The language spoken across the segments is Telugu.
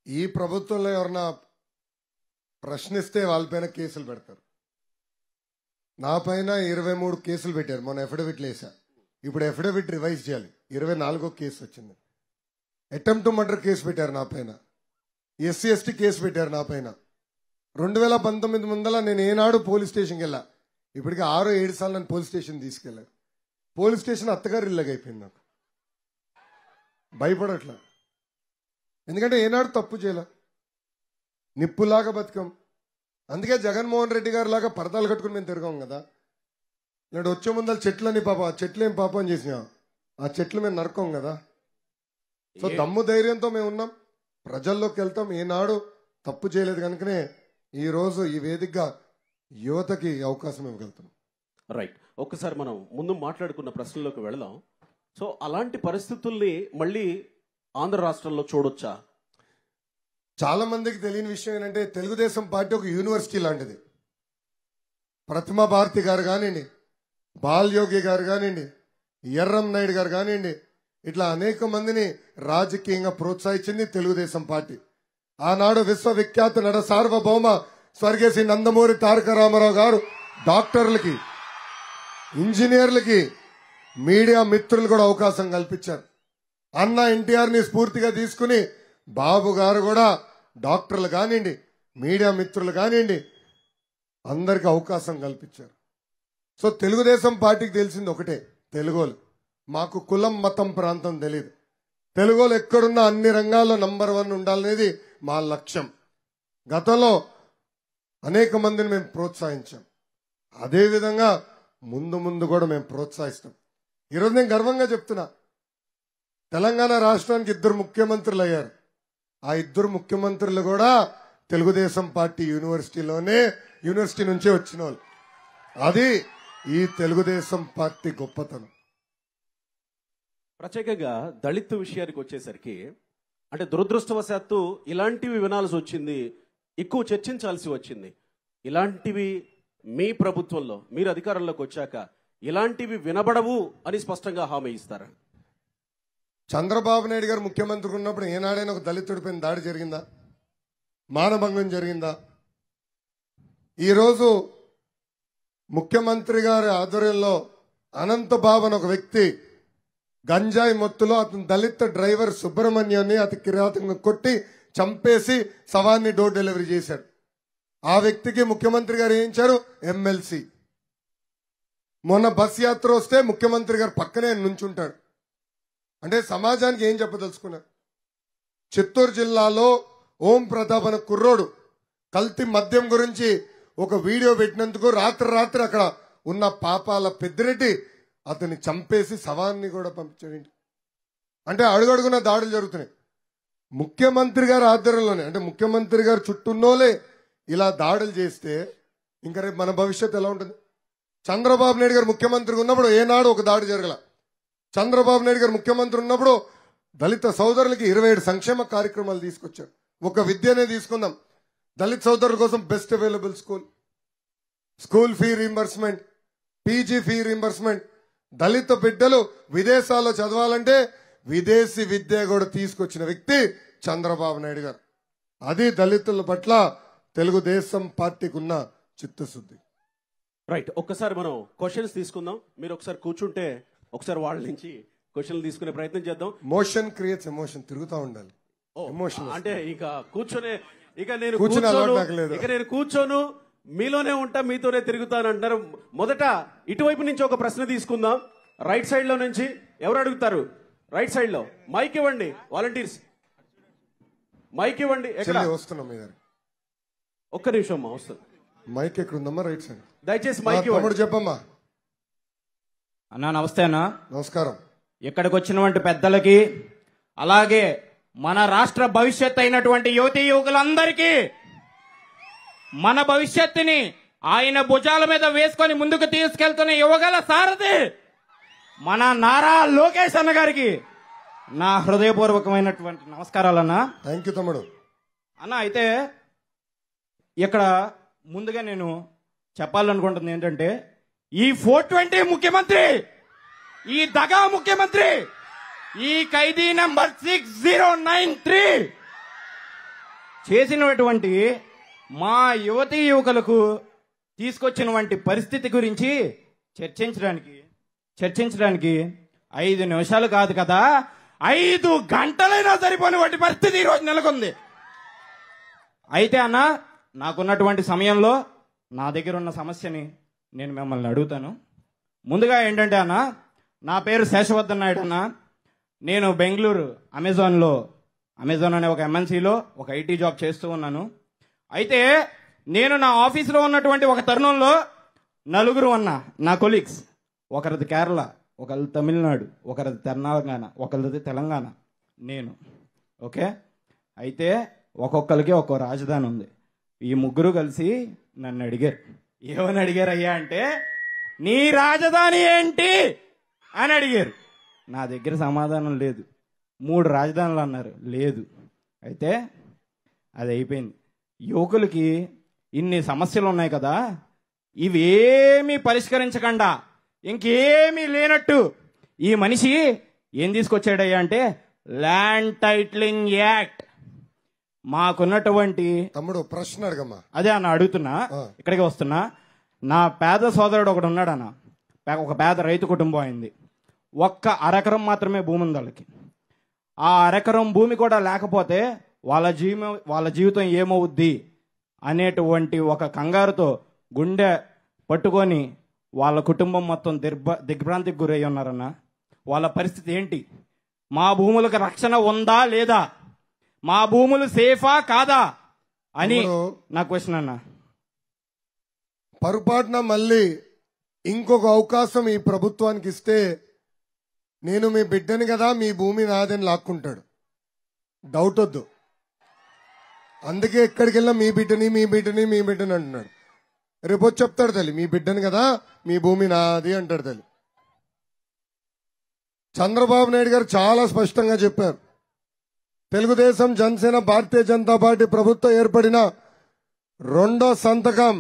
ఈ ప్రభుత్వంలో ఎవరన్నా ప్రశ్నిస్తే వాళ్ళపైన కేసులు పెడతారు. నా పైన 23 కేసులు పెట్టారు. మొన్న అఫిడవిట్లు వేసా. ఇప్పుడు అఫిడవిట్ రివైజ్ చేయాలి. 24వ కేసు వచ్చింది. అటెంప్ట్ మర్డర్ కేసు పెట్టారు నా పైన. ఎస్సీ ఎస్టీ కేసు పెట్టారు నా పైన. 2019 ముందల నేను ఏనాడు పోలీస్ స్టేషన్కి వెళ్ళా. ఇప్పటికి 6-7 సార్లు నన్ను పోలీస్ స్టేషన్ తీసుకెళ్లారు. పోలీస్ స్టేషన్ అత్తగారు ఇల్లగైపోయింది. నాకు భయపడట్లా. ఎందుకంటే ఏనాడు తప్పు చేయలే. నిప్పులాగా బతికాం. అందుకే జగన్మోహన్ రెడ్డి గారి లాగా పరదాలు కట్టుకుని మేము తిరగాం కదా. నేను వచ్చే ముందర చెట్లని పాపం, ఆ చెట్లు ఏం పాపం చేసినా ఆ చెట్లు మేము నరకం కదా. సో దమ్ము ధైర్యంతో మేము ఉన్నాం. ప్రజల్లోకి వెళ్తాం. ఏనాడు తప్పు చేయలేదు కనుకనే ఈ రోజు ఈ వేదికగా యువతకి అవకాశం ఇవ్వగలుగుతాం. రైట్. ఒక్కసారి మనం ముందు మాట్లాడుకున్న ప్రశ్నలోకి వెళదాం. సో అలాంటి పరిస్థితుల్ని మళ్ళీ ఆంధ్ర రాష్ట్రంలో చూడొచ్చా? చాలా మందికి తెలియని విషయం ఏంటంటే తెలుగుదేశం పార్టీ ఒక యూనివర్సిటీ లాంటిది. ప్రతిమా భారతి గారు కానివ్వండి, బాలయోగి గారు కానివ్వండి, ఎర్రం నాయుడు గారు కానివ్వండి, ఇట్లా అనేక మందిని రాజకీయంగా ప్రోత్సహించింది తెలుగుదేశం పార్టీ. ఆనాడు విశ్వవిఖ్యాత నట సార్వభౌమ స్వర్గీయ శ్రీ నందమూరి తారక రామారావు గారు డాక్టర్లకి, ఇంజనీర్లకి, మీడియా మిత్రులు కూడా అవకాశం కల్పించారు. అన్న ఎన్టీఆర్ ని స్ఫూర్తిగా తీసుకుని బాబు గారు కూడా డాక్టర్లు కానివ్వండి, మీడియా మిత్రులు కానివ్వండి, అందరికి అవకాశం కల్పించారు. సో తెలుగుదేశం పార్టీకి తెలిసింది ఒకటే, తెలుగోలు. మాకు కులం మతం ప్రాంతం తెలియదు. తెలుగోలు ఎక్కడున్నా అన్ని రంగాల్లో నంబర్ 1 ఉండాలనేది మా లక్ష్యం. గతంలో అనేక మందిని మేము ప్రోత్సహించాం. అదేవిధంగా ముందు ముందు కూడా మేము ప్రోత్సహిస్తాం. ఈరోజు నేను గర్వంగా చెప్తున్నా, తెలంగాణ రాష్ట్రానికి 2 ముఖ్యమంత్రులు అయ్యారు. ఆ 2 ముఖ్యమంత్రులు కూడా తెలుగుదేశం పార్టీ యూనివర్సిటీ నుంచే వచ్చిన వాళ్ళు. అది ఈ తెలుగుదేశం పార్టీ గొప్పతనం. ప్రత్యేకంగా దళిత విషయానికి వచ్చేసరికి అంటే దురదృష్టవశాత్తు ఇలాంటివి వినాల్సి వచ్చింది, ఎక్కువ చర్చించాల్సి వచ్చింది. ఇలాంటివి మీ ప్రభుత్వంలో మీరు అధికారంలోకి వచ్చాక ఇలాంటివి వినబడవు అని స్పష్టంగా హామీ ఇస్తారా? చంద్రబాబు నాయుడు గారు ముఖ్యమంత్రి ఉన్నప్పుడు ఏనాడైనా ఒక దళితుడిపైన దాడి జరిగిందా? మానభంగం జరిగిందా? ఈరోజు ముఖ్యమంత్రి గారి ఆధ్వర్యంలో అనంతబాబు అని ఒక వ్యక్తి గంజాయి మొత్తులో అతని దళిత డ్రైవర్ సుబ్రహ్మణ్యాన్ని అతి కిరాతకంగా కొట్టి చంపేసి శవాన్ని డోర్ డెలివరీ చేశాడు. ఆ వ్యక్తికి ముఖ్యమంత్రి గారు వేయించారు ఎమ్మెల్సీ. మొన్న బస్ యాత్ర వస్తే ముఖ్యమంత్రి గారు పక్కనే నుంచుంటాడు. అంటే సమాజానికి ఏం చెప్పదలుచుకున్నారు? చిత్తూరు జిల్లాలో ఓం ప్రతాప్ అనే కుర్రోడు కల్తీ మద్యం గురించి ఒక వీడియో పెట్టినందుకు రాత్రి అక్కడ ఉన్న పాపాల పెద్దిరెడ్డి అతన్ని చంపేసి శవాన్ని కూడా పంపించాడు. అంటే అడుగడుగున దాడులు జరుగుతున్నాయి. ముఖ్యమంత్రి గారి ఆధ్వర్యంలోనే, అంటే ముఖ్యమంత్రి గారు చుట్టూన్నోలే ఇలా దాడులు చేస్తే ఇంకా రేపు మన భవిష్యత్తు ఎలా ఉంటుంది? చంద్రబాబు నాయుడు గారు ముఖ్యమంత్రిగా ఉన్నప్పుడు ఏనాడు ఒక దాడి జరగల. చంద్రబాబు నాయుడు గారు ముఖ్యమంత్రి ఉన్నప్పుడు దళిత సోదరులకి 27 సంక్షేమ కార్యక్రమాలు తీసుకొచ్చారు. ఒక విద్యనే తీసుకుందాం. దళిత సోదరుల కోసం best available school fee reimbursement, PG fee reimbursement. దళిత బిడ్డలు విదేశాల్లో చదవాలంటే విదేశీ విద్య కూడా తీసుకొచ్చిన వ్యక్తి చంద్రబాబు నాయుడు గారు. అది దళితుల పట్ల తెలుగుదేశం పార్టీకి ఉన్న చిత్తశుద్ధి. రైట్. ఒక్కసారి మనం క్వశ్చన్స్ తీసుకుందాం. మీరు ఒకసారి కూర్చుంటే ఒకసారి వాళ్ళ నుంచి క్వశ్చన్లు తీసుకునే ప్రయత్నం చేద్దాం. Motion creates emotion. తిరుగుతూ ఉండాలి. ఎమోషన్ అంటే ఇక నేను కూర్చోను మీలోనే ఉంటా, మీతోనే తిరుగుతాను అంటారు. మొదట ఇటువైపు నుంచి ఒక ప్రశ్న తీసుకుందాం. రైట్ సైడ్ లో నుంచి ఎవరు అడుగుతారు? రైట్ సైడ్ లో మైక్ ఇవ్వండి. వాలంటీర్స్ మైక్ ఇవ్వండి. వస్తున్నాం మీ దగ్గర. ఒక్క నిమిషం అమ్మా, వస్తుంది. మైక్ ఎక్కడ ఉందమ్మా? Right side. దయచేసి మైక్ ఇవ్వండి. చెప్పమ్మా. అన్నా నమస్తే అన్నా. నమస్కారం. ఇక్కడికి వచ్చినటువంటి పెద్దలకి, అలాగే మన రాష్ట్ర భవిష్యత్ అయినటువంటి యువతీ యువకులందరికీ, మన భవిష్యత్తుని ఆయన భుజాల మీద వేసుకొని ముందుకు తీసుకెళ్తున్న యువగల సారథి మన నారా లోకేష్ అన్న గారికి నా హృదయపూర్వకమైనటువంటి నమస్కారాలన్నా. థ్యాంక్ యూ తమ్ముడు. అన్న, అయితే ఇక్కడ ముందుగా నేను చెప్పాలనుకుంటుంది ఏంటంటే, ఈ 420 ముఖ్యమంత్రి, ఈ దగా ముఖ్యమంత్రి, ఈ ఖైదీ నంబర్ 6093 చేసినటువంటి మా యువతీ యువకులకు తీసుకొచ్చినటువంటి పరిస్థితి గురించి చర్చించడానికి 5 నిమిషాలు కాదు కదా, 5 గంటలైనా సరిపోయినటువంటి పరిస్థితి ఈరోజు నెలకొంది. అయితే అన్న, నాకున్నటువంటి సమయంలో నా దగ్గర ఉన్న సమస్యని నేను మిమ్మల్ని అడుగుతాను. ముందుగా ఏంటంటే అన్న, నా పేరు శేషవర్ధన్ నాయుడు అన్న. నేను బెంగళూరు అమెజాన్ అనే ఒక ఎంఎన్సీలో ఒక ఐటీ జాబ్ చేస్తూ ఉన్నాను. అయితే నేను నా ఆఫీసులో ఉన్నటువంటి ఒక తరుణంలో నలుగురు నా కొలీగ్స్, ఒకరిది కేరళ, ఒకరిది తమిళనాడు, ఒకరిది తెలంగాణ, ఒకరిది తెలంగాణ, నేను. ఓకే, అయితే ఒక్కొక్కరికి ఒక్కో రాజధాని ఉంది. ఈ ముగ్గురు కలిసి నన్ను అడిగారు. ఏమని అడిగారు అయ్యా అంటే, నీ రాజధాని ఏంటి అని అడిగారు. నా దగ్గర సమాధానం లేదు. 3 రాజధానులు అన్నారు, లేదు. అయితే అది అయిపోయింది. యువకులకి ఇన్ని సమస్యలు ఉన్నాయి కదా, ఇవేమీ పరిష్కరించకుండా ఇంకేమీ లేనట్టు ఈ మనిషి ఏం తీసుకొచ్చాడయ్యా అంటే, ల్యాండ్ టైటిలింగ్ యాక్ట్. మాకున్నటువంటి తమ్ముడు ప్రశ్న అడగమ్మా. అదే అన్న అడుగుతున్నా, ఇక్కడికి వస్తున్నా. నా పేద సోదరుడు ఒకడు ఉన్నాడు అన్న, ఒక పేద రైతు కుటుంబం అయింది. ఒక్క అరెకరం మాత్రమే భూమి ఉంది వాళ్ళకి. ఆ అరెకరం భూమి కూడా లేకపోతే వాళ్ళ జీవితం ఏమవుద్ది అనేటువంటి ఒక కంగారుతో గుండె పట్టుకొని వాళ్ళ కుటుంబం మొత్తం దిగ్భ్రాంతికి గురై ఉన్నారన్న. వాళ్ళ పరిస్థితి ఏంటి? మా భూములకు రక్షణ ఉందా లేదా, మా భూములు సేఫా కాదా అని నా క్వశ్చన్ అన్న. పొరపాటున మళ్ళీ ఇంకొక అవకాశం ఈ ప్రభుత్వానికి ఇస్తే, నేను మీ బిడ్డని కదా, మీ భూమి నాదని లాక్కుంటాడు. డౌట్ వద్దు. అందుకే ఎక్కడికి వెళ్ళినా మీ బిడ్డని అంటున్నాడు. రేపు వచ్చి చెప్తాడు తల్లి, మీ బిడ్డని కదా, మీ భూమి నాది అంటాడు తల్లి. చంద్రబాబు నాయుడు గారు చాలా స్పష్టంగా చెప్పారు. తెలుగుదేశం, జనసేన, భారతీయ జనతా పార్టీ ప్రభుత్వం ఏర్పడిన 2వ సంతకం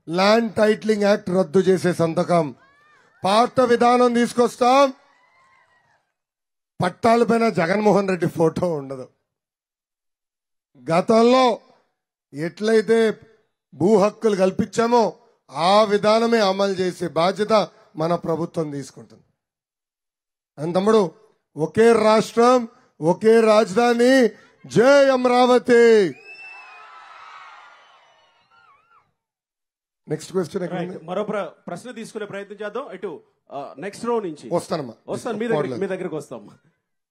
ల్యాండ్ టైటిలింగ్ యాక్ట్ రద్దు చేసే సంతకం. పాత విధానం తీసుకొస్తాం. పట్టాలపైన జగన్మోహన్ రెడ్డి ఫోటో ఉండదు. గతంలో ఎట్లయితే భూ హక్కులు కల్పించామో ఆ విధానమే అమలు చేసే బాధ్యత మన ప్రభుత్వం తీసుకుంటుంది. అని తమ్ముడు, ఒకే రాష్ట్రం, ఒకే రాజధాని, జై అమరావతి. Next question. మరో ప్రశ్న తీసుకునే ప్రయత్నం చేద్దాం. ఇటు నెక్స్ట్ రో నుంచి వస్తాను. మీ దగ్గరకు వస్తాం.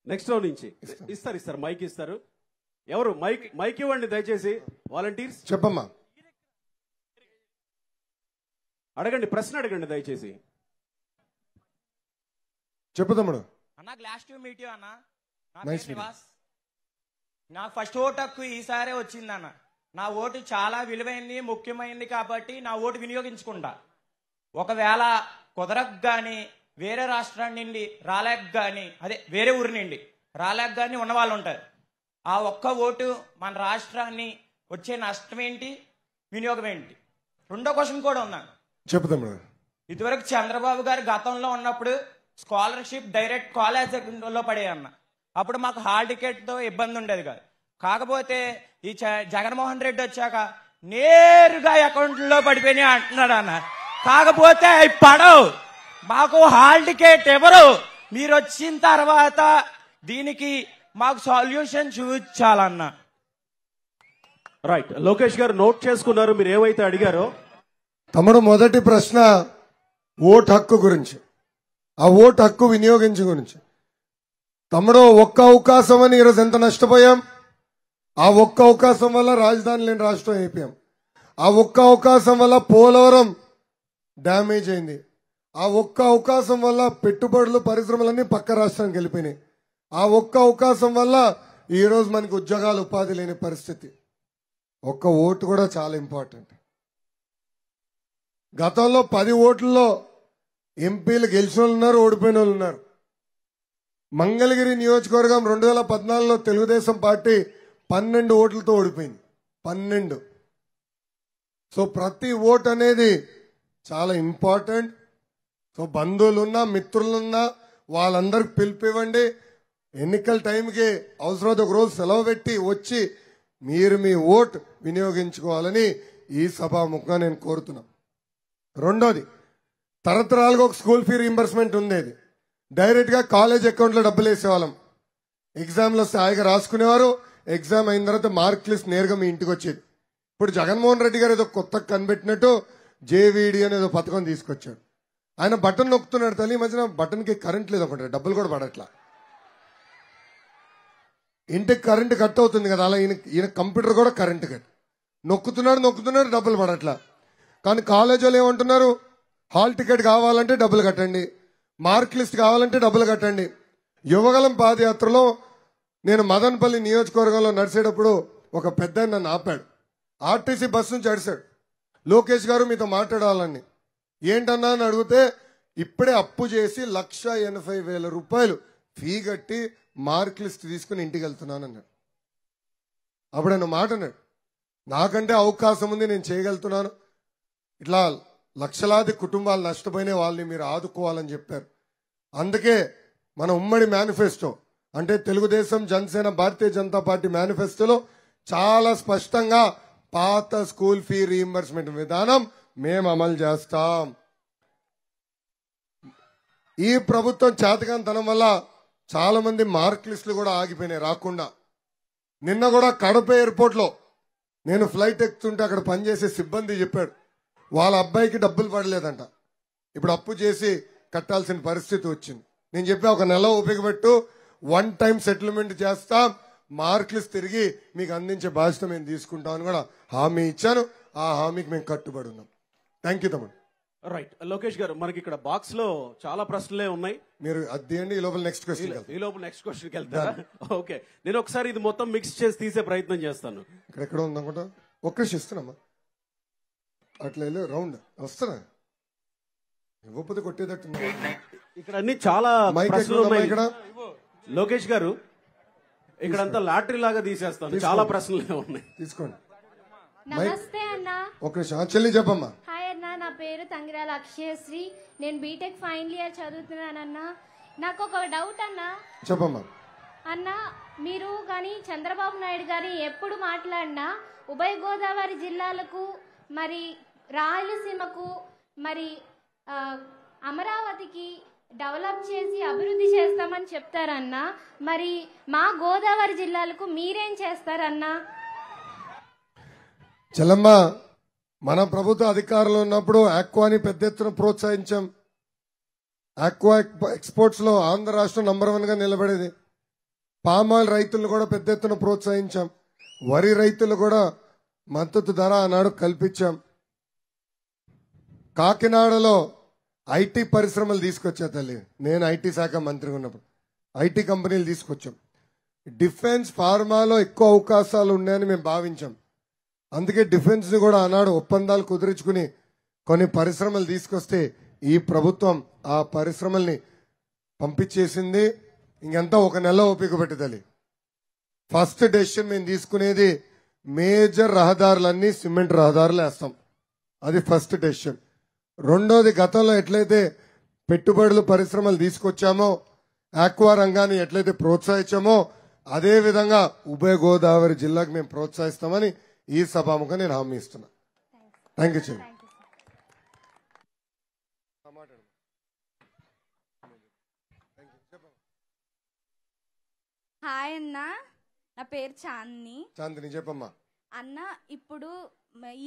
నెక్స్ట్ రో నుంచి ఇస్తారు మైక్ ఇస్తారు. ఎవరు మైక్ ఇవ్వండి దయచేసి. వాలంటీర్స్ చెప్పమ్మా, అడగండి, ప్రశ్న అడగండి దయచేసి. చెప్పు తమ్ముడు. అన్న, గ్లాస్ టు మీట్ యు అన్న. నైస్. నా ఫస్ట్ ఓటు హక్కు ఈసారే వచ్చిందన్న. నా ఓటు చాలా విలువైంది, ముఖ్యమైనది కాబట్టి నా ఓటు వినియోగించుకుంటా. ఒకవేళ కుదరకు గాని, వేరే రాష్ట్రం నుండి రాలేక గాని, అదే వేరే ఊరి నుండి రాలేక గాని ఉన్న వాళ్ళు ఉంటారు. ఆ ఒక్క ఓటు మన రాష్ట్రాన్ని వచ్చే నష్టం ఏంటి, వినియోగం ఏంటి? 2వ క్వశ్చన్ కూడా ఉన్నాను. చెప్తాము. ఇదివరకు చంద్రబాబు గారు గతంలో ఉన్నప్పుడు స్కాలర్షిప్ డైరెక్ట్ కాలేజీలో పడేయన్న. అప్పుడు మాకు హాల్ టికెట్ తో ఇబ్బంది ఉండేది కాదు. కాకపోతే ఈ జగన్మోహన్ రెడ్డి వచ్చాక నేరుగా అకౌంట్లో పడిపోయినాయి అంటున్నాడు అన్న. కాకపోతే అవి పడవు, మాకు హాల్ టికెట్ ఎవరు. మీరు వచ్చిన తర్వాత దీనికి మాకు సొల్యూషన్ చూపించాలన్న. రైట్, లోకేష్ గారు నోట్ చేసుకున్నారు మీరు ఏవైతే అడిగారో. తమ్ముడు, మొదటి ప్రశ్న ఓటు హక్కు గురించి, ఆ ఓటు హక్కు వినియోగించు గురించి. తమ్ముడు, ఒక్క అవకాశం అని ఈరోజు ఎంత నష్టపోయాం. ఆ ఒక్క అవకాశం వల్ల రాజధాని లేని రాష్ట్రం అయిపోయాం. ఆ ఒక్క అవకాశం వల్ల పోలవరం డ్యామేజ్ అయింది. ఆ ఒక్క అవకాశం వల్ల పెట్టుబడులు, పరిశ్రమలన్నీ పక్క రాష్ట్రానికి వెళ్ళిపోయినాయి. ఆ ఒక్క అవకాశం వల్ల ఈరోజు మనకి ఉద్యోగాలు, ఉపాధి లేని పరిస్థితి. ఒక్క ఓటు కూడా చాలా ఇంపార్టెంట్. గతంలో 10 ఓట్లలో ఎంపీలు గెలిచిన వాళ్ళు ఉన్నారు, ఓడిపోయిన వాళ్ళు ఉన్నారు. మంగళగిరి నియోజకవర్గం 2014లో తెలుగుదేశం పార్టీ 12 ఓట్లతో ఓడిపోయింది. 12. సో ప్రతి ఓట్ అనేది చాలా ఇంపార్టెంట్. సో బంధువులున్నా, మిత్రులున్నా వాళ్ళందరికి పిలిపివ్వండి. ఎన్నికల టైంకి అవసరమైతే ఒక రోజు సెలవు పెట్టి వచ్చి మీరు మీ ఓట్ వినియోగించుకోవాలని ఈ సభాముఖంగా నేను కోరుతున్నా. రెండోది, తరతరాలుగా ఒక స్కూల్ ఫీ రీంబర్స్మెంట్ ఉండేది. డైరెక్ట్ గా కాలేజ్ అకౌంట్ లో డబ్బులు వేసేవాళ్ళం. ఎగ్జామ్లు వస్తే హాయిగా రాసుకునేవారు. ఎగ్జామ్ అయిన తర్వాత మార్క్ లిస్ట్ నేరుగా మీ ఇంటికి వచ్చేది. ఇప్పుడు జగన్మోహన్ రెడ్డి గారు ఏదో కొత్త కనిపెట్టినట్టు జేవీడీ అని ఏదో పథకం తీసుకొచ్చాడు. ఆయన బటన్ నొక్కుతున్నాడు తల్లి. ఈ మధ్యన బటన్ కి కరెంట్ లేదు ఒకటి, డబ్బులు కూడా పడట్లా. ఇంటికి కరెంట్ కట్ అవుతుంది కదా, అలా ఈయన కంప్యూటర్ కూడా కరెంట్ కట్. నొక్కుతున్నాడు డబ్బులు పడట్లా. కానీ కాలేజ్ వాళ్ళు ఏమంటున్నారు, హాల్ టికెట్ కావాలంటే డబ్బులు కట్టండి, మార్క్ లిస్ట్ కావాలంటే డబ్బులు కట్టండి. యువగలం పాదయాత్రలో నేను మదనపల్లి నియోజకవర్గంలో నడిచేటప్పుడు ఒక పెద్ద నన్ను ఆపాడు. ఆర్టీసీ బస్సు నుంచి అడిశాడు, లోకేష్ గారు మీతో మాట్లాడాలని. ఏంటన్నా అని అడిగితే, ఇప్పుడే అప్పు చేసి 1,80,000 రూపాయలు ఫీ కట్టి మార్క్ లిస్ట్ తీసుకుని ఇంటికి వెళ్తున్నాను అన్నాడు. అప్పుడు ఆయన మాట అన్నాడు, నాకంటే అవకాశం ఉంది, నేను చేయగలుగుతున్నాను. ఇట్లా లక్షలాది కుటుంబాలు నష్టపోయిన వాళ్ళని మీరు ఆదుకోవాలని చెప్పారు. అందుకే మన ఉమ్మడి మేనిఫెస్టో అంటే తెలుగుదేశం, జనసేన, భారతీయ జనతా పార్టీ మేనిఫెస్టోలో చాలా స్పష్టంగా పాత స్కూల్ ఫీ రీయింబర్స్మెంట్ విధానం మేము అమలు చేస్తాం. ఈ ప్రభుత్వం చేతకానితనం వల్ల చాలా మంది మార్క్ లిస్టులు కూడా ఆగిపోయినాయి రాకుండా. నిన్న కూడా కడప ఎయిర్పోర్ట్ లో నేను ఫ్లైట్ ఎక్కుతుంటే అక్కడ పనిచేసే సిబ్బంది చెప్పాడు, వాళ్ళ అబ్బాయికి డబ్బులు పడలేదంట. ఇప్పుడు అప్పు చేసి కట్టాల్సిన పరిస్థితి వచ్చింది. నేను చెప్పా, ఒక నెల ఓపిక పెట్టు, 1 టైం సెటిల్మెంట్ చేస్తాం, మార్క్ లిస్ట్ తిరిగి మీకు అందించే బాధ్యత మేము తీసుకుంటామని కూడా హామీ ఇచ్చాను. ఆ హామీకి మేము కట్టుబడి ఉన్నాం. థ్యాంక్ యూ తమ్ముడు. రైట్ లోకేష్ గారు, మనకి ఇక్కడ బాక్స్ లో చాలా ప్రశ్నలే ఉన్నాయి. మీరు అదేండి, ఈ లోపల నెక్స్ట్ క్వశ్చన్. ఈ లోపల నెక్స్ట్ క్వశ్చన్కి వెళ్తారా? ఓకే, నేను ఒకసారి ఇది మొత్తం మిక్స్ చేసి తీసే ప్రయత్నం చేస్తాను. ఇక్కడ ఉందనుకుంటా, ఒక్క నిమిషం ఇస్తున్నామా, అట్లా వెళ్ళి రౌండ్ వస్తున్నా, ఇవ్వకపోతే కొట్టేటట్టు. ఇక్కడ అన్ని చాలా ప్రశ్నలు ఉన్నాయి ఇక్కడ. లోకేష్ గారు, ఇక్కడంతా లాటరీ లాగా తీసేస్తాను, చాలా ప్రశ్నలే ఉన్నాయి. తీసుకోండి. నమస్తే అన్న. ఒక నిమిషం చెల్లి చెప్పమ్మా. హాయ్ అన్న, నా పేరు తంగిరాల అక్షయశ్రీ. నేను బీటెక్ ఫైనల్ ఇయర్ చదువుతున్నానన్న. నాకు ఒక డౌట్ అన్న. చెప్పమ్మా. అన్న, మీరు కానీ చంద్రబాబు నాయుడు గారు ఎప్పుడు మాట్లాడినా ఉభయ గోదావరి జిల్లాలకు, మరి రాయలసీమకు, మరి అమరావతికి డెవలప్ చేసి అభివృద్ధి చేస్తామని చెప్తారన్నా. మరి మా గోదావరి జిల్లాలకు మీరేం చేస్తారన్నా? చెల్లమ్మ, మన ప్రభుత్వ అధికారంలో ఉన్నప్పుడు ఆక్వాని పెద్ద ఎత్తున ప్రోత్సహించాం. ఆక్వా ఎక్స్పోర్ట్స్ లో ఆంధ్ర రాష్ట్రం నంబర్ 1 గా నిలబడేది. పామాయిల్ రైతులను కూడా పెద్ద ఎత్తున ప్రోత్సహించాం. వరి రైతులు కూడా మద్దతు ధర ఆనాడు కల్పించాం. కాకినాడలో ఐటీ పరిశ్రమలు తీసుకొచ్చా తల్లి. నేను ఐటీ శాఖ మంత్రిగా ఉన్నప్పుడు ఐటీ కంపెనీలు తీసుకొచ్చాం. డిఫెన్స్, ఫార్మాలో ఎక్కువ అవకాశాలు ఉన్నాయని మేము భావించాం. అందుకే డిఫెన్స్ ని కూడా ఆనాడు ఒప్పందాలు కుదుర్చుకుని కొన్ని పరిశ్రమలు తీసుకొస్తే ఈ ప్రభుత్వం ఆ పరిశ్రమల్ని పంపించేసింది. ఇంకెంతా ఒక నెల ఓపిక పెట్టదలి. ఫస్ట్ డెసిషన్ మేము తీసుకునేది మేజర్ రహదారులన్నీ సిమెంట్ రహదారులు వేస్తాం. అది ఫస్ట్ డెసిషన్. రెండోది, గతంలో ఎట్లయితే పెట్టుబడులు పరిశ్రమలు తీసుకొచ్చామో, ఆక్వా రంగాన్ని ఎట్లయితే ప్రోత్సహించామో, అదే విధంగా ఉభయ గోదావరి జిల్లాకు మేము ప్రోత్సహిస్తామని ఈ సభాముఖంగా నేను హామీ ఇస్తున్నా. థ్యాంక్ యూ చెల్లి. హాయ్ అన్న, నా పేరు చాందిని చెప్పమ్మా. అన్న, ఇప్పుడు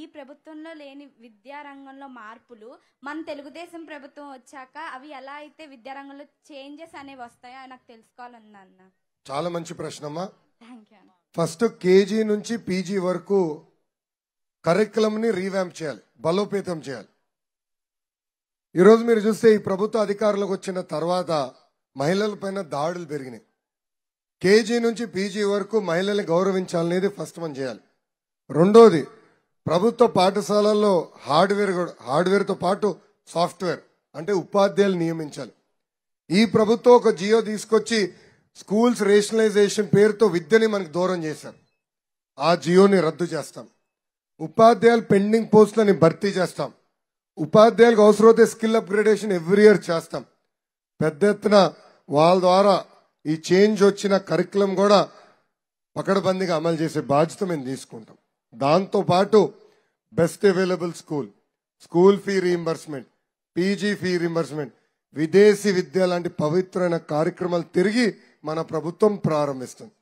ఈ ప్రభుత్వంలో లేని విద్యారంగంలో మార్పులు మన తెలుగుదేశం ప్రభుత్వం వచ్చాక అవి ఎలా అయితే విద్యారంగంలో చేంజెస్ అనేవి వస్తాయో నాకు తెలుసుకోవాలన్నా అన్న. చాలా మంచి ప్రశ్న అమ్మా. Thank you. ఫస్ట్ కేజీ నుంచి పీజీ వరకు కరికులం ని రీవ్యాంప్ చేయాలి, బలోపేతం చేయాలి. ఈరోజు మీరు చూస్తే ఈ ప్రభుత్వ అధికారులకు వచ్చిన తర్వాత మహిళలపైన దాడులు పెరిగినాయి. కేజీ నుంచి పీజీ వరకు మహిళల్ని గౌరవించాలనేది ఫస్ట్ మనం చేయాలి. రెండోది, ప్రభుత్వ పాఠశాలల్లో హార్డ్వేర్తో పాటు సాఫ్ట్వేర్ అంటే ఉపాధ్యాయులు నియమించాలి. ఈ ప్రభుత్వం ఒక జియో తీసుకొచ్చి స్కూల్స్ రేషనలైజేషన్ పేరుతో విద్యని మనకు దూరం చేశారు. ఆ జియోని రద్దు చేస్తాం. ఉపాధ్యాయులు పెండింగ్ పోస్టులని భర్తీ చేస్తాం. ఉపాధ్యాయులకు అవసరమైతే స్కిల్ అప్గ్రేడేషన్ ఎవ్రీ ఇయర్ చేస్తాం. పెద్ద ఎత్తున వాళ్ళ ద్వారా ఈ చేంజ్ వచ్చిన కరికులం కూడా పకడ్బందీగా అమలు చేసే బాధ్యత మేము తీసుకుంటాం. దాంతో పాటు best available school fee reimbursement, PG fee reimbursement, విదేశీ విద్య లాంటి పవిత్రమైన కార్యక్రమాలు తిరిగి మన ప్రభుత్వం ప్రారంభిస్తుంది.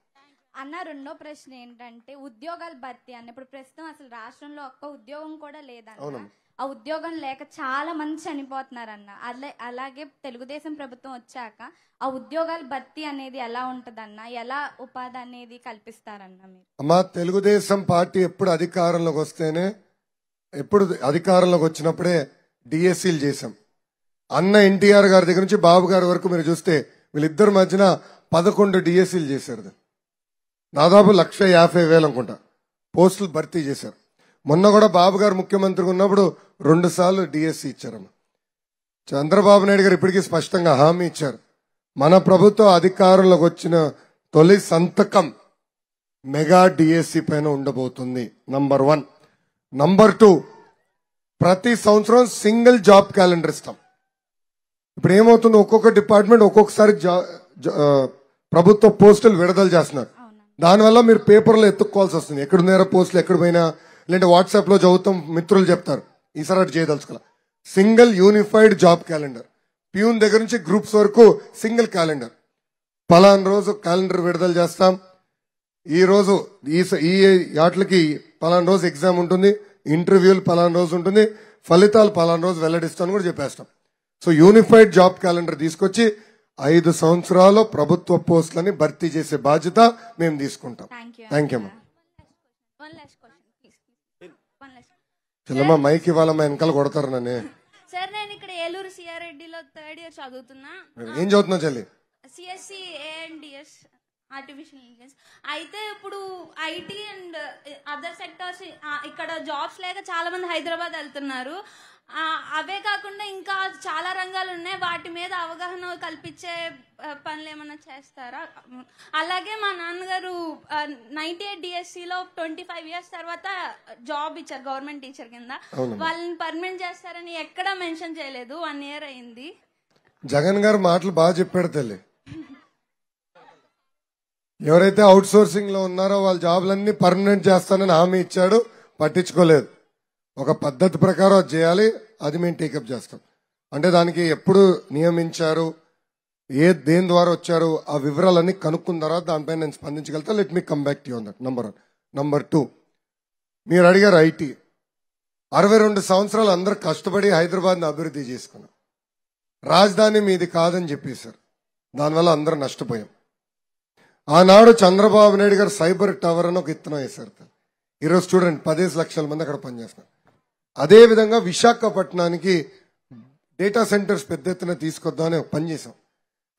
అన్న రెండో ప్రశ్న ఏంటంటే ఉద్యోగాల భర్తీ అన్న. ఇప్పుడు ప్రస్తుతం అసలు రాష్ట్రంలో ఒక్క ఉద్యోగం కూడా లేదన్న. ఆ ఉద్యోగం లేక చాలా మంది చనిపోతున్నారన్న. అలాగే తెలుగుదేశం ప్రభుత్వం వచ్చాక ఆ ఉద్యోగాల భర్తీ అనేది ఎలా ఉంటదన్న, ఎలా ఉపాధి అనేది కల్పిస్తారన్న మీరు? అమ్మా, తెలుగుదేశం పార్టీ ఎప్పుడు అధికారంలోకి వచ్చినప్పుడే డిఎస్సీలు చేశాం. అన్న ఎన్టీఆర్ గారి దగ్గర నుంచి బాబు గారి వరకు మీరు చూస్తే వీళ్ళిద్దరి మధ్యన 11 డిఎస్సీలు చేశారు. దాదాపు 1,50,000 అనుకుంటా పోస్టులు భర్తీ చేశారు. మొన్న కూడా బాబు గారు ముఖ్యమంత్రిగా ఉన్నప్పుడు 2 సార్లు డిఎస్సీ ఇచ్చారమ్మా. చంద్రబాబు నాయుడు గారు ఇప్పటికీ స్పష్టంగా హామీ ఇచ్చారు, మన ప్రభుత్వం అధికారంలోకి వచ్చిన తొలి సంతకం మెగా డిఎస్సీ పైన ఉండబోతుంది. నంబర్ 1. నంబర్ 2, ప్రతి సంవత్సరం సింగిల్ జాబ్ క్యాలెండర్ ఇస్తాం. ఇప్పుడు ఏమవుతుంది, ఒక్కొక్క డిపార్ట్మెంట్ ఒక్కొక్కసారి ప్రభుత్వ పోస్టులు విడుదల చేస్తున్నారు. దానివల్ల మీరు పేపర్లో ఎత్తుక్కోవాల్సి వస్తుంది, ఎక్కడున్నారో పోస్టులు ఎక్కడ పోయినా, లేదంటే వాట్సాప్ లో చదువుతాం, మిత్రులు చెప్తారు. ఈసారి అటు చేయదలుచుకోవాలి. Single unified job calendar, peon దగ్గర నుంచి గ్రూప్స్ వరకు సింగిల్ క్యాలెండర్. పలానా రోజు క్యాలెండర్ విడుదల చేస్తాం, ఈ రోజు ఈ వాటికి పలానా రోజు ఎగ్జామ్ ఉంటుంది, ఇంటర్వ్యూలు పలానా రోజు ఉంటుంది, ఫలితాలు పలానా రోజు వెల్లడిస్తామని కూడా చెప్పేస్తాం. సో యూనిఫైడ్ జాబ్ క్యాలెండర్ తీసుకొచ్చి 5 సంవత్సరాలు ప్రభుత్వ పోస్టులని భర్తీ చేసే బాధ్యత మేము తీసుకుంటాం. థ్యాంక్ యూ అమ్మా. చెల్లమ్మ మైక్ ఇవ్వాలమ్మా, వెనకాల కొడతారు నన్ను. సార్, నేను ఇక్కడ ఏలూరు సిఆర్రెడ్డిలో 3rd ఇయర్ చదువుతున్నా. ఏం చదువుతున్నా చెల్లి? CSC AMDS artificial intelligence. అయితే ఇప్పుడు ఐటీ అండ్ అదర్ సెక్టర్స్ ఇక్కడ జాబ్స్ లేక చాలా మంది హైదరాబాద్ వెళ్తున్నారు. అవే కాకుండా ఇంకా చాలా రంగాలు ఉన్నాయి, వాటి మీద అవగాహన కల్పించే పనులు ఏమైనా చేస్తారా? అలాగే మా నాన్నగారు 98 డిఎస్సిలో 25 years తర్వాత జాబ్ ఇచ్చారు గవర్నమెంట్ టీచర్ కింద. వాళ్ళని పర్మనెంట్ చేస్తారని ఎక్కడా మెన్షన్ చేయలేదు. 1 year అయింది. జగన్ గారు మాటలు బాగా చెప్పాడు తల్లి. ఎవరైతే అవుట్ సోర్సింగ్ లో ఉన్నారో వాళ్ళ జాబ్లన్నీ పర్మనెంట్ చేస్తానని హామీ ఇచ్చాడు, పట్టించుకోలేదు. ఒక పద్ధతి ప్రకారం అది చేయాలి, అది మేము టేకప్ చేస్తాం. అంటే దానికి ఎప్పుడు నియమించారు, దేని ద్వారా వచ్చారు, ఆ వివరాలన్నీ కనుక్కున్న తర్వాత దానిపైన నేను స్పందించగలుగుతా. Let me come back to you on that. Number 1. Number 2, మీరు అడిగారు ఐటీ. 62 సంవత్సరాలు అందరూ కష్టపడి హైదరాబాద్ని అభివృద్ధి చేసుకున్నాం. రాజధాని మీది కాదని చెప్పేశారు, దానివల్ల అందరూ నష్టపోయాం. ఆనాడు చంద్రబాబు నాయుడు గారు సైబర్ టవర్ అని ఒక ఇత్తనం వేశారు. ఈరోజు చూడండి 15 లక్షల మంది అక్కడ పనిచేస్తున్నారు. అదేవిధంగా విశాఖపట్నానికి డేటా సెంటర్స్ పెద్ద ఎత్తున తీసుకొద్దామని పనిచేశాం.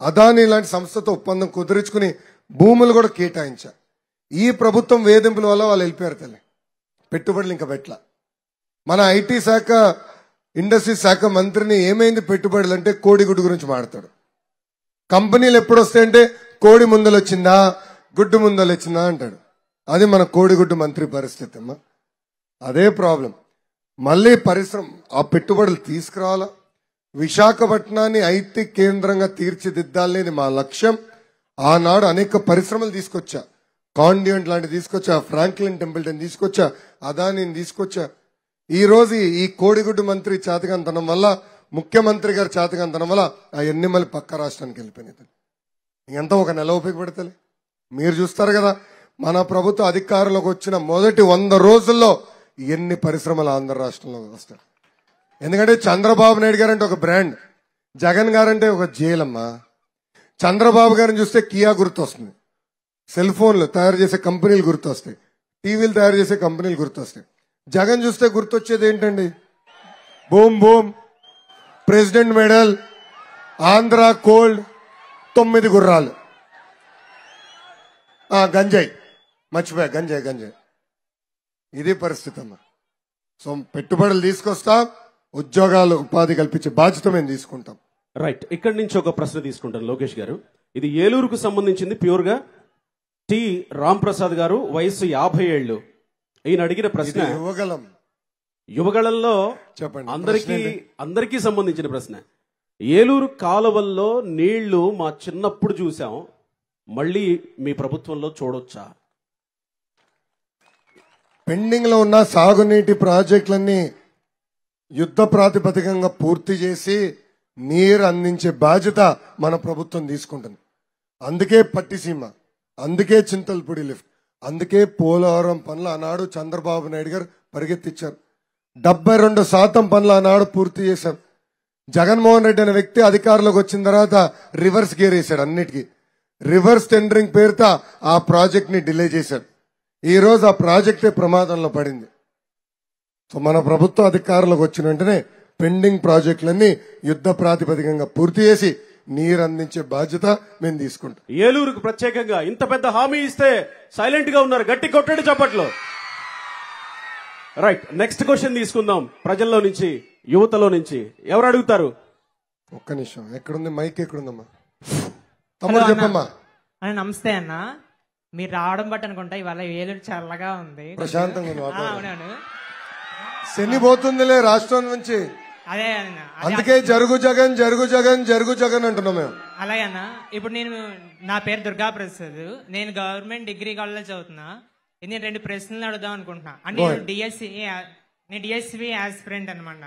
అదానీ లాంటి సంస్థతో ఒప్పందం కుదుర్చుకుని భూములు కూడా కేటాయించారు. ఈ ప్రభుత్వం వేధింపుల వల్ల వాళ్ళు వెళ్ళిపోయారు తల్లి, పెట్టుబడులు ఇంకా పెట్టలా. మన ఐటీ శాఖ ఇండస్ట్రీ శాఖ మంత్రిని ఏమైంది పెట్టుబడులు అంటే కోడిగుడ్డు గురించి మాట్లాడతాడు. కంపెనీలు ఎప్పుడు వస్తాయంటే కోడి ముందలు వచ్చిందా గుడ్డు ముందలు వచ్చిందా అంటాడు. అది మన కోడిగుడ్డు మంత్రి పరిస్థితి అమ్మా. అదే ప్రాబ్లం. మళ్ళీ పరిశ్రమ ఆ పెట్టుబడులు తీసుకురావాలా, విశాఖపట్నాన్ని ఐటీ కేంద్రంగా తీర్చిదిద్దాలనేది మా లక్ష్యం. ఆనాడు అనేక పరిశ్రమలు తీసుకొచ్చా, కాండియంట్ లాంటి తీసుకొచ్చా, ఫ్రాంక్లిన్ టెంపుల్టన్ తీసుకొచ్చా, అదానీని తీసుకొచ్చా. ఈ రోజు ఈ కోడిగుడ్డు మంత్రి చేతకంతనం వల్ల, ముఖ్యమంత్రి గారి చేతకంతనం వల్ల అవన్నీ మళ్ళీ పక్క రాష్ట్రానికి వెళ్ళిపోయినాయి. ఎంత ఒక నెల ఉపయోగపడతలే. మీరు చూస్తారు కదా, మన ప్రభుత్వ అధికారంలోకి వచ్చిన మొదటి 100 రోజుల్లో ఎన్ని పరిశ్రమలు ఆంధ్ర రాష్ట్రంలో వస్తాయి. ఎందుకంటే చంద్రబాబు నాయుడు గారు అంటే ఒక బ్రాండ్, జగన్ గారంటే ఒక జైలమ్మా. చంద్రబాబు గారిని చూస్తే కియా గుర్తొస్తుంది, సెల్ ఫోన్లు తయారు చేసే కంపెనీలు గుర్తొస్తాయి, టీవీలు తయారు చేసే కంపెనీలు గుర్తొస్తాయి. జగన్ చూస్తే గుర్తొచ్చేది ఏంటండి? Boom boom, president medal, Andhra cold, 9 గుర్రాలు, గంజాయి, మర్చిపోయా గంజాయి. ఇది పరిస్థితి అమ్మా. సో పెట్టుబడులు తీసుకొస్తాం, ఉద్యోగాలు ఉపాధి కల్పించే బాధ్యత మేము తీసుకుంటాం. రైట్, ఇక్కడి నుంచి ఒక ప్రశ్న తీసుకుంటాను లోకేష్ గారు. ఇది ఏలూరుకు సంబంధించింది ప్యూర్ గా. టి రాంప్రసాద్ గారు, వయసు 50 ఏళ్ళు. ఈయన అడిగిన ప్రశ్న యువగళంలో చెప్పండి, అందరికీ సంబంధించిన ప్రశ్న. ఏలూరు కాలువల్లో నీళ్లు మా చిన్నప్పుడు చూసాం, మళ్ళీ మీ ప్రభుత్వంలో చూడొచ్చా? పెండింగ్ లో ఉన్న సాగునీటి ప్రాజెక్టులన్నీ యుద్ధ ప్రాతిపదికంగా పూర్తి చేసి నీరు అందించే బాధ్యత మన ప్రభుత్వం తీసుకుంటుంది. అందుకే పట్టిసీమ, అందుకే చింతల్పూడి లిఫ్ట్, అందుకే పోలవరం పనులు ఆనాడు చంద్రబాబు నాయుడు గారు పరిగెత్తిచ్చారు. 72% పనులు ఆనాడు పూర్తి చేశారు. జగన్మోహన్ రెడ్డి అనే వ్యక్తి అధికారంలోకి వచ్చిన తర్వాత రివర్స్ గేర్ వేశాడు. అన్నిటికీ రివర్స్ టెండరింగ్ పేరుతో ఆ ప్రాజెక్ట్ ని డిలే చేశాడు. ఈ రోజు ఆ ప్రాజెక్టే ప్రమాదంలో పడింది. సో మన ప్రభుత్వం అధికారంలోకి వచ్చిన వెంటనే పెండింగ్ ప్రాజెక్టులన్నీ యుద్ధ ప్రాతిపదికంగా పూర్తి చేసి నీరు అందించే బాధ్యత మేము తీసుకుంటాం. ఏలూరుకు ప్రత్యేకంగా ఇంత పెద్ద హామీ ఇస్తే సైలెంట్ గా ఉన్నారు. గట్టి కొట్టండి చప్పట్లో. రైట్, నెక్స్ట్ క్వశ్చన్ తీసుకుందాం. ప్రజల్లో నుంచి, యువతలో నుంచి ఎవరు అడుగుతారు? ఒక్క నిమిషం, ఎక్కడుంది మైక్? ఎక్కడుందమ్మా? తమ్ముడు చెప్పమ్మా. నమస్తే అన్న, మీరు రావడం బట్టి అనుకుంటా ఇవాళ ఏలూరు చల్లగా ఉంది, ప్రశాంతంగా ఉంది. అవునవును, శని పోతుందిలే రాష్ట్రం నుంచి. అదే అన్న, అందుకే జరుగు జగన్ జరుగు జగన్ జరుగు జగన్ అంటున్నాం మేము. అలాగే అన్న, ఇప్పుడు నా పేరు దుర్గా ప్రసాద్, నేను గవర్నమెంట్ డిగ్రీ కాలేజ్ చదువుతున్నా. నేను 2 ప్రశ్నలు అడుగుదాం అనుకుంటున్నా. అంటే నేను డిఎస్సి యాస్పిరెంట్ అనమాట.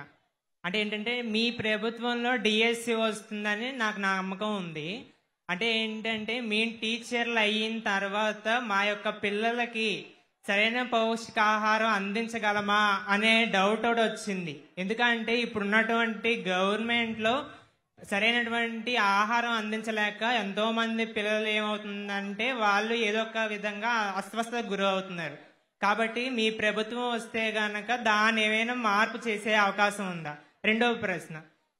అంటే ఏంటంటే మీ ప్రభుత్వంలో డిఎస్సి వస్తుందని నాకు నమ్మకం ఉంది. అంటే ఏంటంటే మేము టీచర్లు అయిన తర్వాత మా యొక్క పిల్లలకి సరైన పౌష్టికాహారం అందించగలమా అనే డౌట్ ఒకటి వచ్చింది. ఎందుకంటే ఇప్పుడున్నటువంటి గవర్నమెంట్లో సరైనటువంటి ఆహారం అందించలేక ఎంతో మంది పిల్లలు ఏమవుతుందంటే వాళ్ళు ఏదో ఒక విధంగా అస్వస్థతకు గురవుతున్నారు. కాబట్టి మీ ప్రభుత్వం వస్తే గనక దాన్ని ఏమైనా మార్పు చేసే అవకాశం ఉందా? రెండవ ప్రశ్న,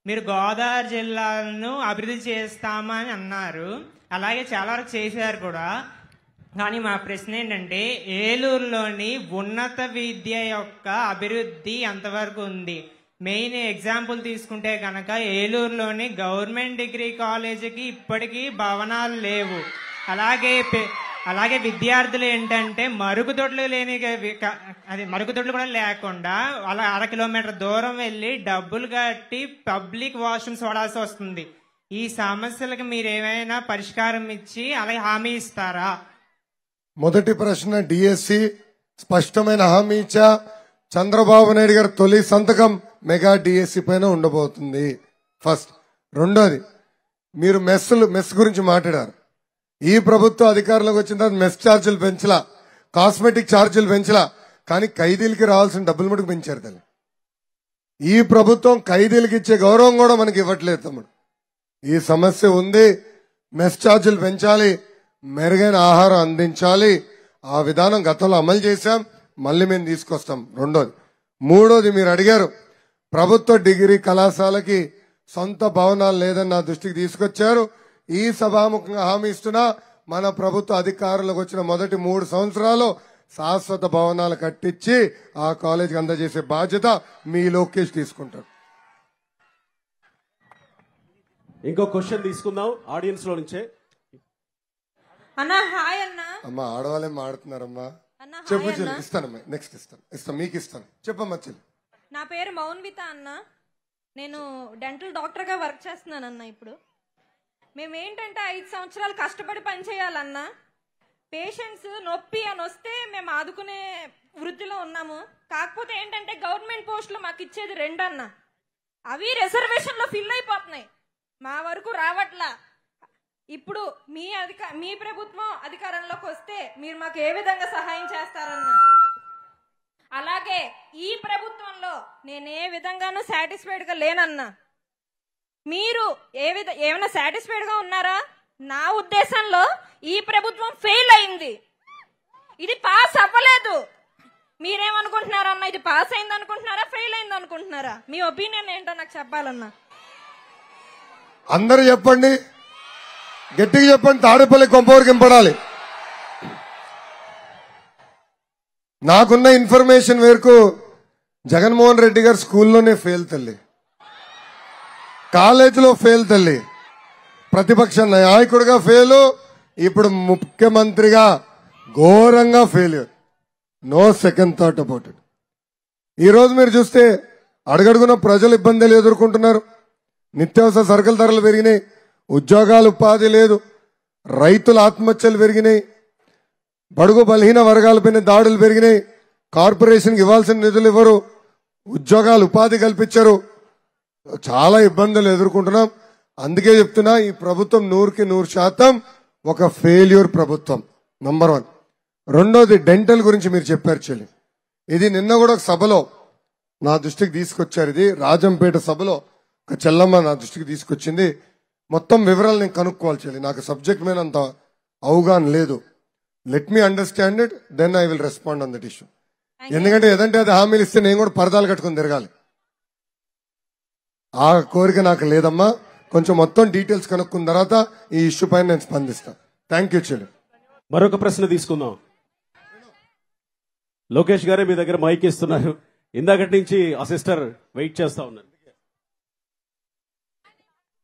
మీరు గోదావరి జిల్లాలను అభివృద్ధి చేస్తామని అన్నారు, అలాగే చాలా వరకు చేశారు కూడా. కానీ మా ప్రశ్న ఏంటంటే ఏలూరులోని ఉన్నత విద్య యొక్క అభివృద్ధి ఎంతవరకు ఉంది? మెయిన్ ఎగ్జాంపుల్ తీసుకుంటే కనుక ఏలూరులోని గవర్నమెంట్ డిగ్రీ కాలేజీకి ఇప్పటికీ భవనాలు లేవు. అలాగే విద్యార్థులు ఏంటంటే మరుగుదొడ్లు మరుగుదొడ్లు కూడా లేకుండా అలా 1/2 కిలోమీటర్ దూరం వెళ్ళి డబ్బులు కట్టి పబ్లిక్ వాష్రూమ్స్ వాడాల్సి వస్తుంది. ఈ సమస్యలకు మీరు ఏమైనా పరిష్కారం ఇచ్చి అలాగే హామీ ఇస్తారా? మొదటి ప్రశ్న, డిఎస్సి స్పష్టమైన హామీ ఇచ్చా. చంద్రబాబు నాయుడు గారు తొలి సంతకం మెగా డిఎస్సి పైన ఉండబోతుంది. ఫస్ట్. రెండోది, మీరు మెస్ గురించి మాట్లాడారు. ఈ ప్రభుత్వం అధికారంలోకి వచ్చిన తర్వాత మెస్ ఛార్జీలు పెంచలా, కాస్మెటిక్ ఛార్జీలు పెంచలా, కానీ ఖైదీలకి రావాల్సిన డబ్బులు మటుకు పెంచారు తల్లి. ఈ ప్రభుత్వం ఖైదీలకి ఇచ్చే గౌరవం కూడా మనకి ఇవ్వట్లేదు తమ్ముడు. ఈ సమస్య ఉంది. మెస్ ఛార్జీలు పెంచాలి, మెరుగైన ఆహారం అందించాలి. ఆ విధానం గతంలో అమలు చేశాం, మళ్ళీ మేము తీసుకొస్తాం. రెండోది. మూడోది, మీరు అడిగారు ప్రభుత్వ డిగ్రీ కళాశాలకి సొంత భవనాలు లేదని నా దృష్టికి తీసుకొచ్చారు. ఈ సభాముఖంగా హామీ ఇస్తున్నా, మన ప్రభుత్వ అధికారంలోకి వచ్చిన మొదటి 3 సంవత్సరాలు శాశ్వత భవనాలు కట్టించి ఆ కాలేజీకి అందజేసే బాధ్యత మీ లోకేష్ తీసుకుంటారు. ఇంకో క్వశ్చన్ తీసుకుందాం ఆడియన్స్ లో నుంచే. అన్నా హాయ్ అన్నా. అమ్మా ఆడవాళ్ళేం ఆడుతున్నారమ్మా? చెప్పు చెల్లి, ఇస్తానమ్మా. నెక్స్ట్ ఇస్తాను మీకు ఇస్తాను. చెప్పమ్మా చెల్లి. నా పేరు మౌన్విత అన్న, నేను డెంటల్ డాక్టర్ గా వర్క్ చేస్తున్నానన్నా. ఇప్పుడు మేము ఏంటంటే 5 సంవత్సరాలు కష్టపడి పనిచేయాలన్నా. పేషెంట్స్ నొప్పి అని వస్తే మేము ఆదుకునే వృత్తిలో ఉన్నాము. కాకపోతే ఏంటంటే గవర్నమెంట్ పోస్టులు మాకు ఇచ్చేది 2 అన్న, అవి రిజర్వేషన్ లో ఫిల్ అయిపోతున్నాయి, మా వరకు రావట్లా. ఇప్పుడు మీ ప్రభుత్వం అధికారంలోకి వస్తే మీరు మాకు ఏ విధంగా సహాయం చేస్తారన్నా? అలాగే ఈ ప్రభుత్వంలో నేను ఏ విధంగానూ సాటిస్ఫైడ్ గా లేనన్నా. మీరు ఏమైనా సాటిస్ఫైడ్ గా ఉన్నారా? నా ఉద్దేశంలో ఈ ప్రభుత్వం ఫెయిల్ అయింది, ఇది పాస్ అవ్వలేదు. మీరేమనుకుంటున్నారన్నా? ఇది పాస్ అయింది అనుకుంటున్నారా, ఫెయిల్ అయింది అనుకుంటున్నారా? మీ ఒపీనియన్ ఏంటో నాకు చెప్పాలన్నా. అందరూ చెప్పండి, గట్టిగా చెప్పండి. తాడేపల్లి కొంపవరకు ఇంపడాలి. నాకున్న ఇన్ఫర్మేషన్ మేరకు జగన్మోహన్ రెడ్డి గారు స్కూల్లోనే ఫెయిల్ తల్లి, కాలేజీలో ఫెయిల్ తల్లి, ప్రతిపక్ష నాయకుడిగా ఫెయిల్, ఇప్పుడు ముఖ్యమంత్రిగా ఘోరంగా failure. No second thought about it. ఈరోజు మీరు చూస్తే అడుగడుగున ప్రజలు ఇబ్బందులు ఎదుర్కొంటున్నారు. నిత్యావసర సరుకుల ధరలు పెరిగినాయి, ఉద్యోగాలు ఉపాధి లేదు, రైతుల ఆత్మహత్యలు పెరిగినాయి, బడుగు బలహీన వర్గాలపైన దాడులు పెరిగినాయి, కార్పొరేషన్కి ఇవ్వాల్సిన నిధులు ఇవ్వరు, ఉద్యోగాలు ఉపాధి కల్పించరు, చాలా ఇబ్బందులు ఎదుర్కొంటున్నాం. అందుకే చెప్తున్నా ఈ ప్రభుత్వం 100% ఒక ఫెయిల్యూర్ ప్రభుత్వం. నంబర్ 1. రెండోది డెంటల్ గురించి మీరు చెప్పారు చెల్లి. ఇది నిన్న కూడా ఒక సభలో నా దృష్టికి తీసుకొచ్చారు. ఇది రాజంపేట సభలో ఒక చెల్లమ్మ నా దృష్టికి తీసుకొచ్చింది. మొత్తం వివరాలు నేను కనుక్కోవాలి చెల్లి, నాకు సబ్జెక్ట్ మీద అంత అవగాహన లేదు. Let me understand it, then I will respond on that issue. ఎందుకంటే ఏదంటే అది హామీలు ఇస్తే నేను కూడా పరదాలు కట్టుకుని తిరగాలి, ఆ కోరిక నాకు లేదమ్మా. కొంచెం మొత్తం డీటెయిల్స్ కనుక్కున్న తర్వాత ఈ ఇష్యూ పైన నేను స్పందిస్తాను. థ్యాంక్ యూ చెల్లి. మరొక ప్రశ్న తీసుకుందాం. లోకేష్ గారే మీ దగ్గర మైక్ ఇస్తున్నారు. ఇందాకటి నుంచి ఆ సిస్టర్ వెయిట్ చేస్తా ఉన్నారు.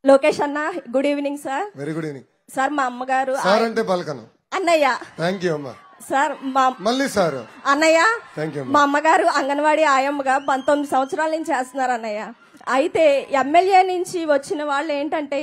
లోకేష్ అన్న, good evening sir. Very good evening sir. మా అమ్మగారు సార్ అంటే పలకను అన్నయ్య. థ్యాంక్ యూ అమ్మా. సార్ మళ్ళీ సార్ అన్నయ్య. Thank you. మా అమ్మగారు అంగన్వాడీ ఆయమ్మగా 19 సంవత్సరాల నుంచి చేస్తున్నారు అన్నయ్య. అయితే ఎమ్మెల్యే నుంచి వచ్చిన వాళ్ళు ఏంటంటే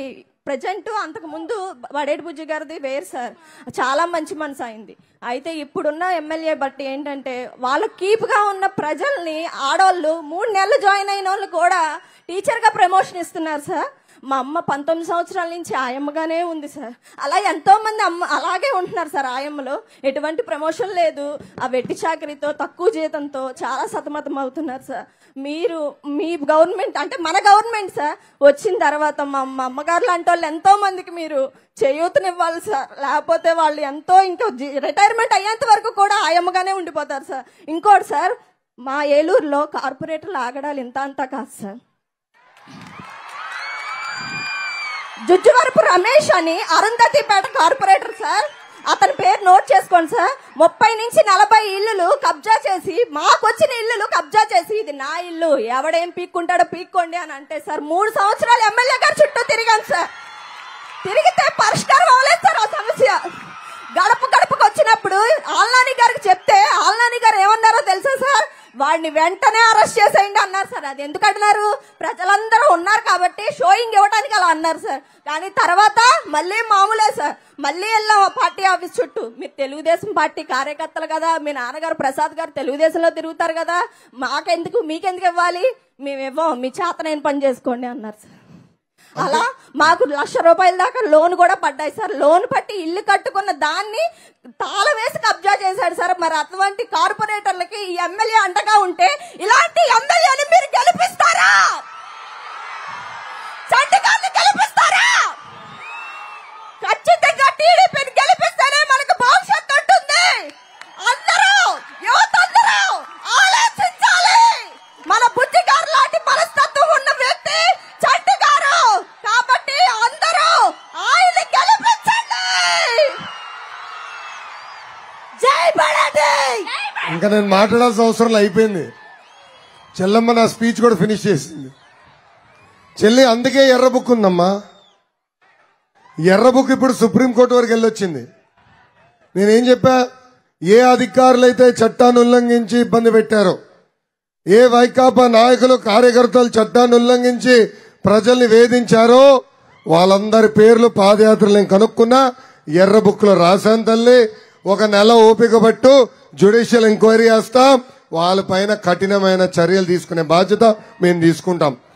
ప్రజెంట్ అంతకు ముందు వడేటి బుజ్జి గారిది వేరు సార్, చాలా మంచి మనసు అయింది. అయితే ఇప్పుడున్న ఎమ్మెల్యే బట్టి ఏంటంటే వాళ్ళు కీప్గా ఉన్న ప్రజల్ని, ఆడవాళ్ళు 3 నెలలు జాయిన్ అయిన వాళ్ళు కూడా టీచర్గా ప్రమోషన్ ఇస్తున్నారు సార్. మా అమ్మ 19 సంవత్సరాల నుంచి ఆయమ్మగానే ఉంది సార్. అలా ఎంతో మంది అమ్మ అలాగే ఉంటున్నారు సార్. ఆయమ్మలో ఎటువంటి ప్రమోషన్ లేదు, ఆ వెట్టి చాకరీతో తక్కువ జీతంతో చాలా సతమతం అవుతున్నారు సార్. మీరు మీ గవర్నమెంట్ అంటే మన గవర్నమెంట్ సార్ వచ్చిన తర్వాత మా అమ్మగారు లాంటి వాళ్ళు ఎంతో మందికి మీరు చేయూతనివ్వాలి సార్. లేకపోతే వాళ్ళు ఎంతో ఇంకా రిటైర్మెంట్ అయ్యేంత వరకు కూడా ఆయమ్మగానే ఉండిపోతారు సార్. ఇంకోటి సార్, మా ఏలూరులో కార్పొరేటర్లు ఆగడాలు ఇంత అంతా కాదు సార్. జుజ్జువరపు రమేష్ అని అరుంధతిపేట కార్పొరేటర్ సార్, అతని పేరు నోట్ చేసుకోండి సార్. 30 నుంచి 40 ఇల్లులు కబ్జా చేసి, మాకు వచ్చిన ఇల్లులు కబ్జా చేసి ఇది నా ఇల్లు, ఎవడేం పీక్కుంటాడో పీక్కోండి అని అంటే సార్ 3 సంవత్సరాలు ఎమ్మెల్యే గారు చుట్టూ తిరిగాను సార్. తిరిగితే పరిష్కారం అవ్వలేదు సార్ ఆ సమస్య. గడప గడపకు వచ్చినప్పుడు ఆల్నాని గారికి చెప్తే ఆల్నాని గారు ఏమన్నారో తెలుసా సార్, వాడిని వెంటనే అరెస్ట్ చేసేయండి అన్నారు సార్. అది ఎందుకు అన్నారు, ప్రజలందరూ ఉన్నారు కాబట్టి షోయింగ్ ఇవ్వడానికి అలా అన్నారు సార్. కానీ తర్వాత మళ్ళీ మామూలే సార్, మళ్ళీ వెళ్ళాం పార్టీ ఆఫీస్ చుట్టూ. మీరు తెలుగుదేశం పార్టీ కార్యకర్తలు కదా, మీ నాన్నగారు ప్రసాద్ గారు తెలుగుదేశంలో తిరుగుతారు కదా, మాకెందుకు మీకెందుకు ఇవ్వాలి, మేము ఇవ్వం, మీ చేతనైన పని చేసుకోండి అన్నారు సార్. అలా మాకు ₹1,00,000 దాకా లోన్ కూడా పడ్డాయి సార్. లోన్ పట్టి ఇల్లు కట్టుకున్న దాన్ని తాళం వేసి కబ్జా చేశాడు సార్. మరి అటువంటి కార్పొరేటర్లకి ఈ ఎమ్మెల్యే అండగా ఉంటే ఇలాంటి ఎమ్మెల్యేని మీరు గెలిపిస్తారా? చండగారిని గెలిపిస్తారా? ఖచ్చితంగా టీడీపీని గెలిపిస్తేనే మనకు భవిష్యత్తు ఉంటుంది. అందరూ యువత అందరూ ఆలోచించాలి. మన బుద్ధి గారు లాంటి మనస్తత్వం ఉన్న వ్యక్తి చంటి గారు, కాబట్టి అందరూ ఆయన్ని గెలిపించండి. జై బడాటి. ఇంకా నేను మాట్లాడాల్సిన అవసరం అయిపోయింది. చెల్లమ్మ నా స్పీచ్ కూడా ఫినిష్ చేసింది. చెల్లి అందుకే ఎర్ర బుక్ ఉందమ్మా. ఎర్ర బుక్ ఇప్పుడు సుప్రీంకోర్టు వరకు వెళ్ళొచ్చింది. నేనేం చెప్పా, ఏ అధికారులైతే చట్టాన్ని ఉల్లంఘించి ఇబ్బంది పెట్టారో, ఏ వైకాపా నాయకులు కార్యకర్తలు చట్టాన్ని ఉల్లంఘించి ప్రజల్ని వేధించారో వాళ్ళందరి పేర్లు పాదయాత్రలు నేను కనుక్కున్నా, ఎర్ర బుక్ లో రాశాను తల్లి. 1 నెల ఓపిక పట్టు, జ్యుడిషియల్ ఎంక్వైరీ చేస్తాం, వాళ్ళపైన కఠినమైన చర్యలు తీసుకునే బాధ్యత మేము తీసుకుంటాం.